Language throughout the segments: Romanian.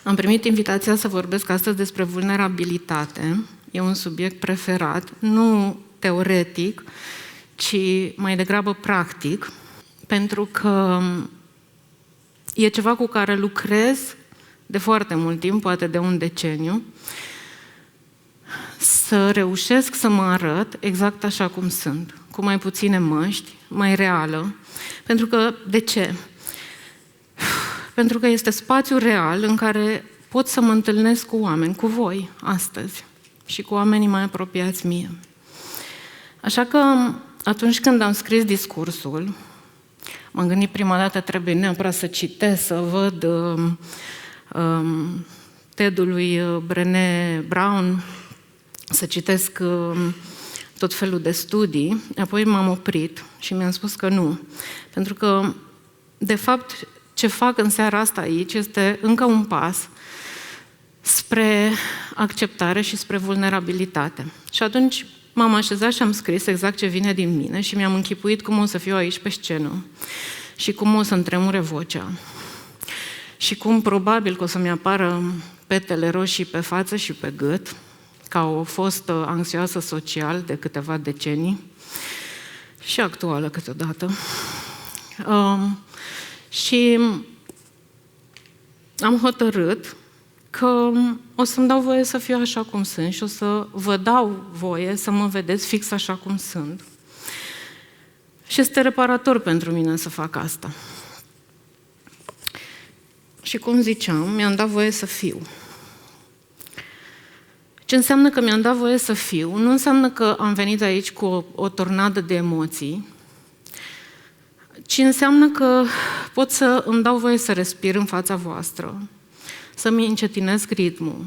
Am primit invitația să vorbesc astăzi despre vulnerabilitate. E un subiect preferat, nu teoretic, ci mai degrabă practic, pentru că e ceva cu care lucrez de foarte mult timp, poate de un deceniu, să reușesc să mă arăt exact așa cum sunt, cu mai puține măști, mai reală. Pentru că, de ce? Pentru că este spațiul real în care pot să mă întâlnesc cu oameni, cu voi, astăzi, și cu oamenii mai apropiați mie. Așa că, atunci când am scris discursul, m-am gândit prima dată, trebuie neapărat să citesc, să văd TED-ul lui Brené Brown, să citesc tot felul de studii, apoi m-am oprit și mi-am spus că nu. Pentru că, de fapt, ce fac în seara asta aici este încă un pas spre acceptare și spre vulnerabilitate. Și atunci m-am așezat și am scris exact ce vine din mine și mi-am închipuit cum o să fiu aici pe scenă și cum o să-mi tremure vocea și cum probabil că o să-mi apară petele roșii pe față și pe gât, ca o fostă anxioasă social de câteva decenii și actuală câteodată. Și am hotărât că o să-mi dau voie să fiu așa cum sunt și o să vă dau voie să mă vedeți fix așa cum sunt. Și este reparator pentru mine să fac asta. Și cum ziceam, mi-am dat voie să fiu. Ce înseamnă că mi-am dat voie să fiu? Nu înseamnă că am venit aici cu o tornadă de emoții, ci înseamnă că pot să îmi dau voie să respir în fața voastră, să-mi încetinesc ritmul,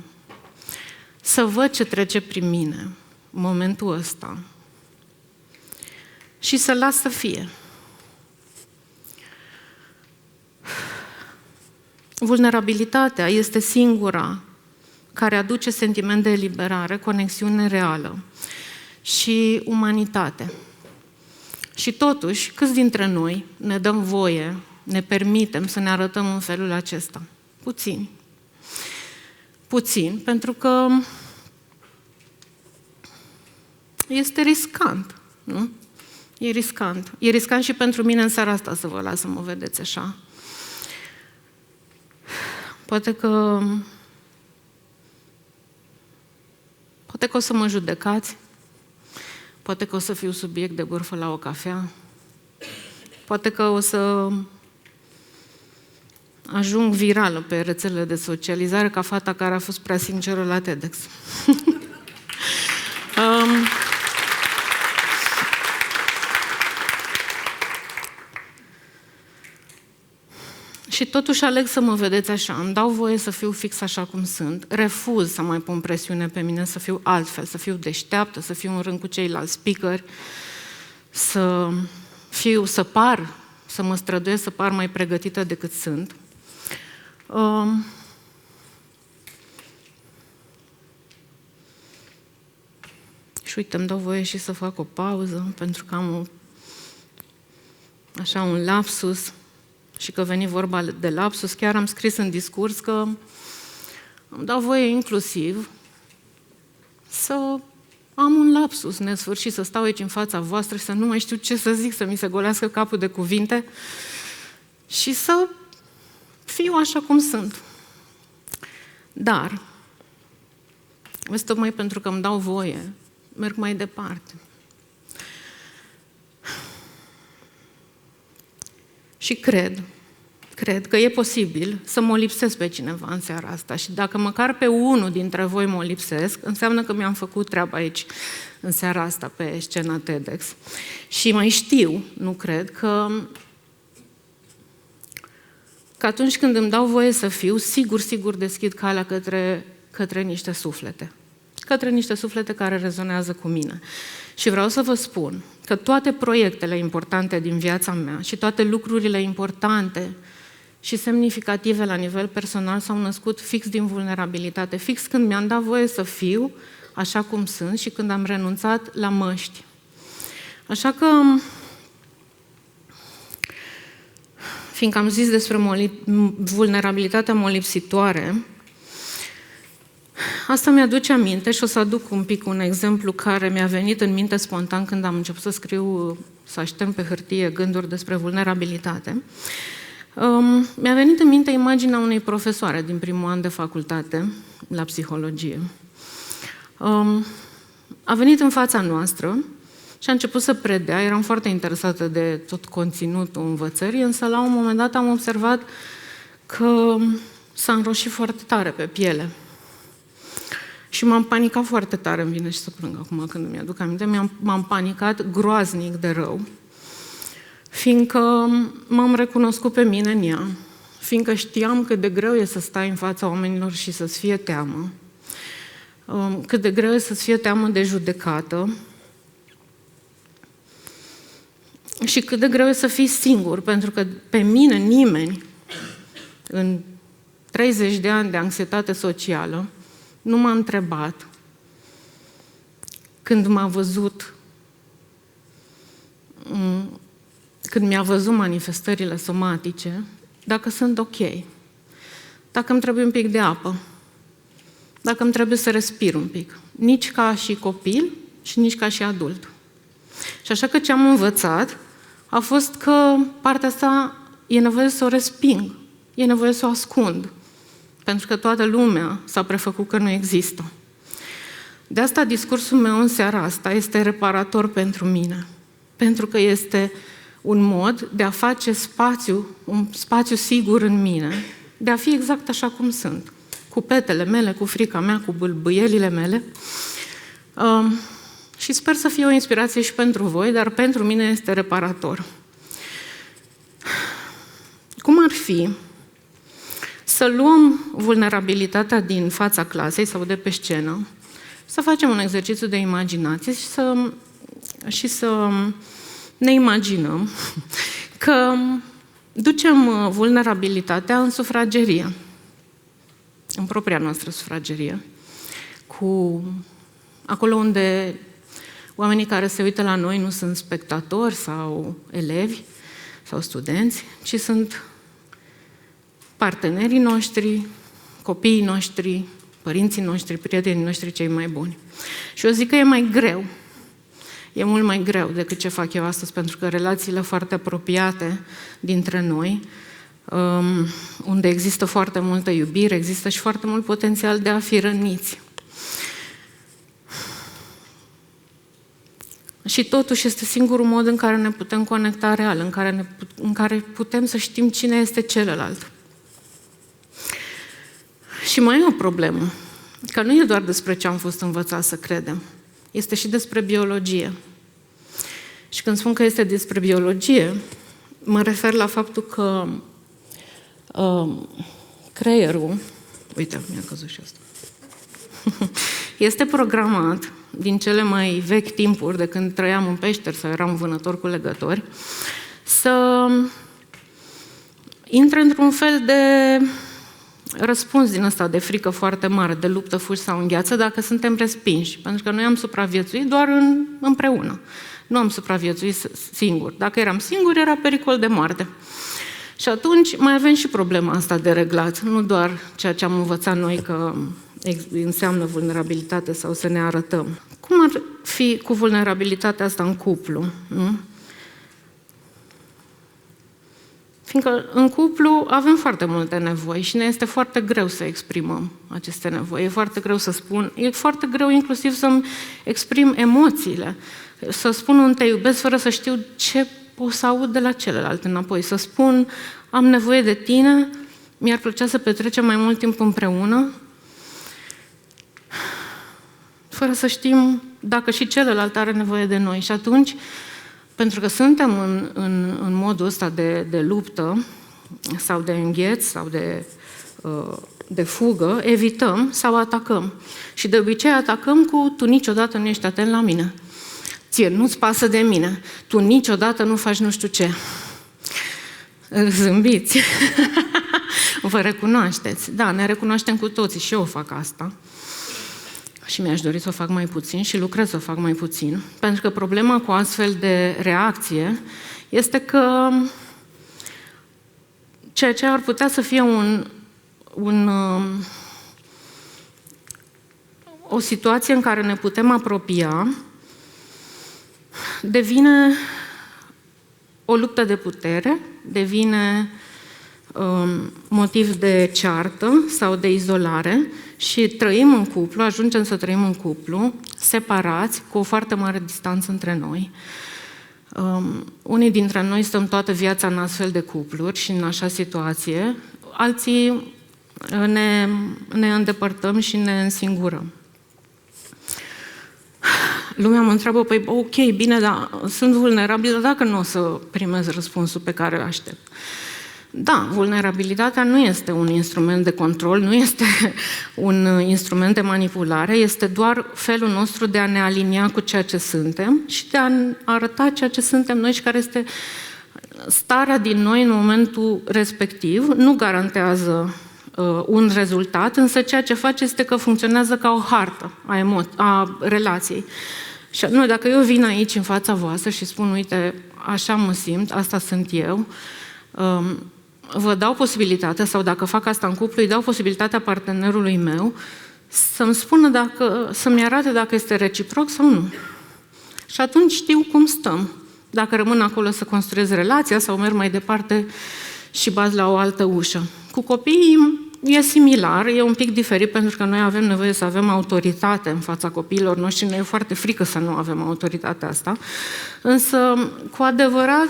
să văd ce trece prin mine în momentul ăsta și să las să fie. Vulnerabilitatea este singura care aduce sentiment de eliberare, conexiune reală și umanitate. Și totuși, câți dintre noi ne dăm voie, ne permitem să ne arătăm în felul acesta? Puțini. Puțin, pentru că este riscant, nu? E riscant. E riscant și pentru mine în seara asta să vă las să mă vedeți așa. Poate că o să mă judecați, poate că o să fiu subiect de bârfă la o cafea, poate că o să ajung virală pe rețelele de socializare ca fata care a fost prea sinceră la TEDx. Și totuși aleg să mă vedeți așa, îmi dau voie să fiu fix așa cum sunt, refuz să mai pun presiune pe mine, să fiu altfel, să fiu deșteaptă, să fiu în rând cu ceilalți speakeri, să mă străduiesc să par mai pregătită decât sunt. Și uite, îmi dau voie și să fac o pauză, pentru că am un lapsus. Și că veni vorba de lapsus, chiar am scris în discurs că îmi dau voie inclusiv să am un lapsus nesfârșit, să stau aici în fața voastră și să nu mai știu ce să zic, să mi se golească capul de cuvinte și să fiu așa cum sunt. Dar, vezi, tocmai pentru că îmi dau voie, merg mai departe. Și cred că e posibil să mă lipsesc pe cineva în seara asta și dacă măcar pe unul dintre voi mă lipsesc, înseamnă că mi-am făcut treaba aici în seara asta pe scena TEDx. Și mai știu, nu cred, că atunci când îmi dau voie să fiu, sigur deschid calea către niște suflete. Către niște suflete care rezonează cu mine. Și vreau să vă spun că toate proiectele importante din viața mea și toate lucrurile importante și semnificative la nivel personal s-au născut fix din vulnerabilitate, fix când mi-am dat voie să fiu așa cum sunt și când am renunțat la măști. Așa că, fiindcă am zis despre vulnerabilitatea molipsitoare, asta mi-aduce aminte și o să aduc un pic un exemplu care mi-a venit în minte spontan când am început să scriu, să aștern pe hârtie gânduri despre vulnerabilitate. Mi-a venit în minte imaginea unei profesoare din primul an de facultate la psihologie. A venit în fața noastră și a început să predea. Eram foarte interesată de tot conținutul învățării, însă la un moment dat am observat că s-a înroșit foarte tare pe piele. Și m-am panicat foarte tare, îmi vine și să plâng acum când mi-aduc aminte, m-am panicat groaznic de rău, fiindcă m-am recunoscut pe mine în ea, fiindcă știam cât de greu e să stai în fața oamenilor și să-ți fie teamă, cât de greu e să-ți fie teamă de judecată și cât de greu e să fii singur, pentru că pe mine nimeni, în 30 de ani de anxietate socială, nu m-a întrebat când m-a văzut, când mi-a văzut manifestările somatice, dacă sunt ok, dacă îmi trebuie un pic de apă, dacă îmi trebuie să respir un pic, nici ca și copil și nici ca și adult. Și așa că ce am învățat a fost că partea asta e nevoie să o resping, e nevoie să o ascund, pentru că toată lumea s-a prefăcut că nu există. De asta discursul meu în seara asta este reparator pentru mine, pentru că este un mod de a face un spațiu sigur în mine, de a fi exact așa cum sunt, cu petele mele, cu frica mea, cu bâlbâielile mele. Și sper să fie o inspirație și pentru voi, dar pentru mine este reparator. Cum ar fi să luăm vulnerabilitatea din fața clasei sau de pe scenă, să facem un exercițiu de imaginație și să ne imaginăm că ducem vulnerabilitatea în sufragerie, în propria noastră sufragerie, acolo unde oamenii care se uită la noi nu sunt spectatori sau elevi sau studenți, ci sunt partenerii noștri, copiii noștri, părinții noștri, prietenii noștri cei mai buni. Și eu zic că e mai greu. E mult mai greu decât ce fac eu astăzi, pentru că relațiile foarte apropiate dintre noi, unde există foarte multă iubire, există și foarte mult potențial de a fi răniți. Și totuși este singurul mod în care ne putem conecta real, în care putem să știm cine este celălalt. Și mai e o problemă, că nu e doar despre ce am fost învățați să credem, este și despre biologie. Și când spun că este despre biologie, mă refer la faptul că creierul, uite, mi-a căzut și asta, este programat din cele mai vechi timpuri, de când trăiam în peșteri sau eram vânător cu legători, să intre într-un fel de răspuns din ăsta de frică foarte mare, de luptă, fugi sau îngheață, dacă suntem respinși. Pentru că noi am supraviețuit doar împreună. Nu am supraviețuit singur. Dacă eram singur, era pericol de moarte. Și atunci mai avem și problema asta de reglat. Nu doar ceea ce am învățat noi că înseamnă vulnerabilitate sau să ne arătăm. Cum ar fi cu vulnerabilitatea asta în cuplu? Nu? Fiindcă în cuplu avem foarte multe nevoi și ne este foarte greu să exprimăm aceste nevoi. E foarte greu să spun, e foarte greu inclusiv să-mi exprim emoțiile. Să spun un te iubesc fără să știu ce pot să aud de la celălalt înapoi. Să spun am nevoie de tine, mi-ar plăcea să petrecem mai mult timp împreună, fără să știm dacă și celălalt are nevoie de noi. Și atunci, pentru că suntem în modul ăsta de luptă sau de îngheț sau de fugă, evităm sau atacăm. Și de obicei atacăm cu tu niciodată nu ești atent la mine. Ție nu-ți pasă de mine. Tu niciodată nu faci nu știu ce. Zâmbiți. Vă recunoașteți. Da, ne recunoaștem cu toții și eu fac asta. Și mi-aș dori să o fac mai puțin și lucrez să o fac mai puțin. Pentru că problema cu astfel de reacție este că ceea ce ar putea să fie un o situație în care ne putem apropia, devine o luptă de putere, devine motiv de ceartă sau de izolare și trăim în cuplu, ajungem să trăim în cuplu, separați, cu o foarte mare distanță între noi. Unii dintre noi stăm toată viața în astfel de cupluri și în așa situație, alții ne îndepărtăm și ne însingurăm. Lumea mă întreabă, păi ok, bine, dar sunt vulnerabilă dacă nu o să primez răspunsul pe care îl aștept. Da, vulnerabilitatea nu este un instrument de control, nu este un instrument de manipulare, este doar felul nostru de a ne alinia cu ceea ce suntem și de a arăta ceea ce suntem noi și care este starea din noi în momentul respectiv. Nu garantează un rezultat, însă ceea ce face este că funcționează ca o hartă a relației. Și nu, dacă eu vin aici în fața voastră și spun, uite, așa mă simt, asta sunt eu, vă dau posibilitatea, sau dacă fac asta în cuplu, îi dau posibilitatea partenerului meu să-mi spună să-mi arate dacă este reciproc sau nu. Și atunci știu cum stăm. Dacă rămân acolo să construiesc relația sau merg mai departe și baz la o altă ușă. Cu copiii e similar, e un pic diferit pentru că noi avem nevoie să avem autoritate în fața copiilor noștri, ne e foarte frică să nu avem autoritatea asta. Însă, cu adevărat,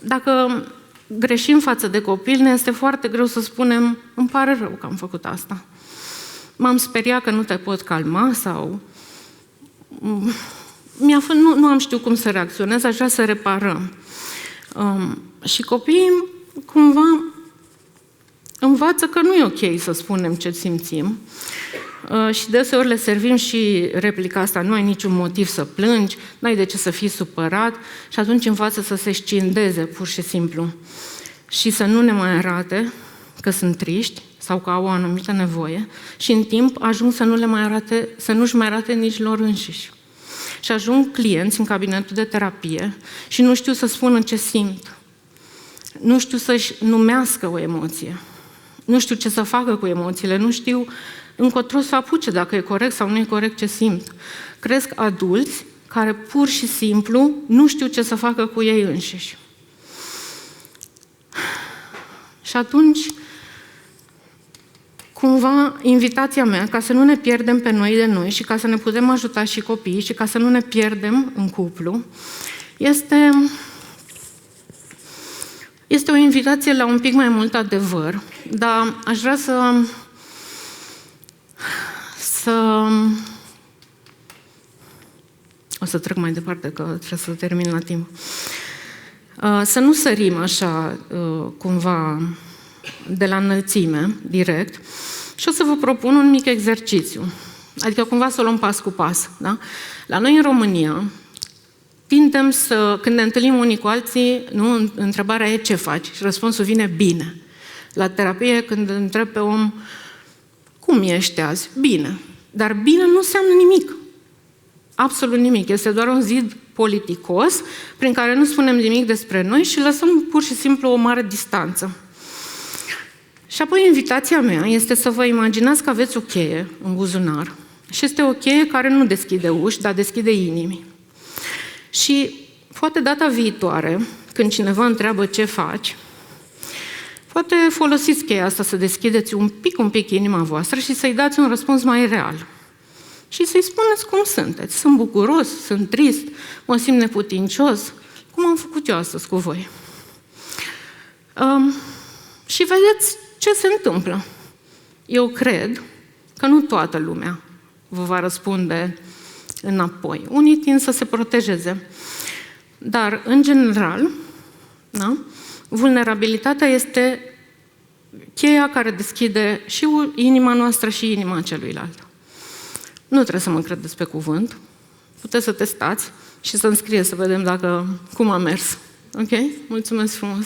dacă greșim față de copil, ne este foarte greu să spunem, îmi pare rău că am făcut asta. M-am speriat că nu te pot calma sau nu am știut cum să reacționez, aș vrea să reparăm. Și copiii cumva învață că nu e ok să spunem ce simțim și deseori le servim și replica asta, nu ai niciun motiv să plângi, n-ai de ce să fii supărat și atunci învață să se scindeze pur și simplu și să nu ne mai arate că sunt triști sau că au o anumită nevoie și în timp ajung să nu-și mai arate nici lor înșiși. Și ajung clienți în cabinetul de terapie și nu știu să spună ce simt. Nu știu să-și numească o emoție. Nu știu ce să facă cu emoțiile. Nu știu încotro să apuce dacă e corect sau nu e corect ce simt. Cresc adulți care pur și simplu nu știu ce să facă cu ei înșiși. Și atunci, cumva, invitația mea, ca să nu ne pierdem pe noi de noi și ca să ne putem ajuta și copiii și ca să nu ne pierdem în cuplu, este o invitație la un pic mai mult adevăr, dar aș vrea o să trec mai departe, că trebuie să termin la timp. Să nu sărim așa, cumva, de la înălțime, direct, și o să vă propun un mic exercițiu. Adică cumva să o luăm pas cu pas. Da? La noi în România, tindem când ne întâlnim unii cu alții, nu, întrebarea e ce faci? Și răspunsul vine bine. La terapie, când întreb pe om, cum ești azi? Bine. Dar bine nu înseamnă nimic. Absolut nimic. Este doar un zid politicos prin care nu spunem nimic despre noi și lăsăm pur și simplu o mare distanță. Și apoi invitația mea este să vă imaginați că aveți o cheie în buzunar și este o cheie care nu deschide uși, dar deschide inimi. Și poate data viitoare, când cineva întreabă ce faci, poate folosiți cheia asta să deschideți un pic inima voastră și să-i dați un răspuns mai real. Și să-i spuneți cum sunteți. Sunt bucuros, sunt trist, mă simt neputincios, cum am făcut eu astăzi cu voi. Și vedeți ce se întâmplă. Eu cred că nu toată lumea vă va răspunde înapoi. Unii tind să se protejeze. Dar, în general, da, vulnerabilitatea este cheia care deschide și inima noastră și inima celuilalt. Nu trebuie să mă credeți pe cuvânt. Puteți să testați și să-mi scrieți să vedem cum a mers. Ok? Mulțumesc frumos!